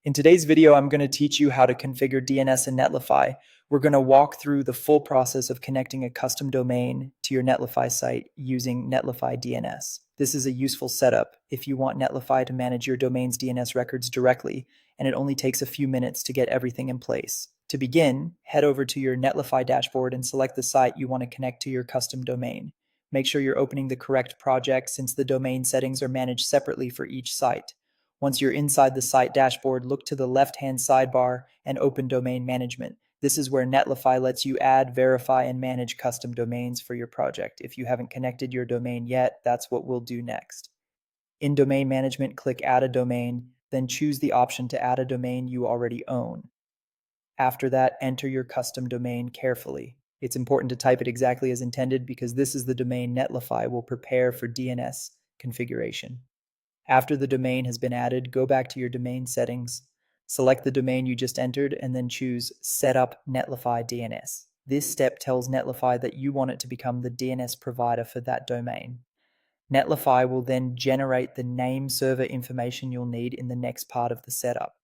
In today's video, I'm going to teach you how to configure DNS in Netlify. We're going to walk through the full process of connecting a custom domain to your Netlify site using Netlify DNS. This is a useful setup if you want Netlify to manage your domain's DNS records directly, and it only takes a few minutes to get everything in place. To begin, head over to your Netlify dashboard and select the site you want to connect to your custom domain. Make sure you're opening the correct project since the domain settings are managed separately for each site. Once you're inside the site dashboard, look to the left-hand sidebar and open Domain Management. This is where Netlify lets you add, verify, and manage custom domains for your project. If you haven't connected your domain yet, that's what we'll do next. In Domain Management, click Add a Domain, then choose the option to add a domain you already own. After that, enter your custom domain carefully. It's important to type it exactly as intended because this is the domain Netlify will prepare for DNS configuration. After the domain has been added, go back to your domain settings, select the domain you just entered, and then choose Set up Netlify DNS. This step tells Netlify that you want it to become the DNS provider for that domain. Netlify will then generate the name server information you'll need in the next part of the setup.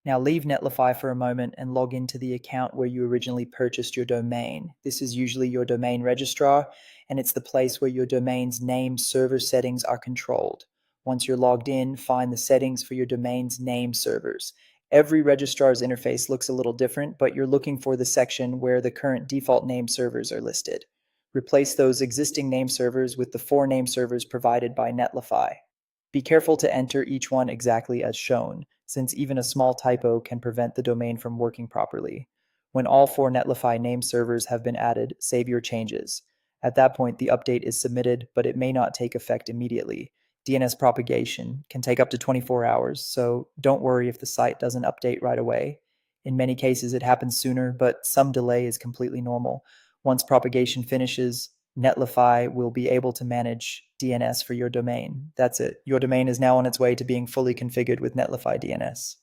Now leave Netlify for a moment and log into the account where you originally purchased your domain. This is usually your domain registrar, and it's the place where your domain's name server settings are controlled. Once you're logged in, find the settings for your domain's name servers. Every registrar's interface looks a little different, but you're looking for the section where the current default name servers are listed. Replace those existing name servers with the 4 name servers provided by Netlify. Be careful to enter each one exactly as shown, since even a small typo can prevent the domain from working properly. When all 4 Netlify name servers have been added, save your changes. At that point, the update is submitted, but it may not take effect immediately. DNS propagation can take up to 24 hours, so don't worry if the site doesn't update right away. In many cases, it happens sooner, but some delay is completely normal. Once propagation finishes, Netlify will be able to manage DNS for your domain. That's it. Your domain is now on its way to being fully configured with Netlify DNS.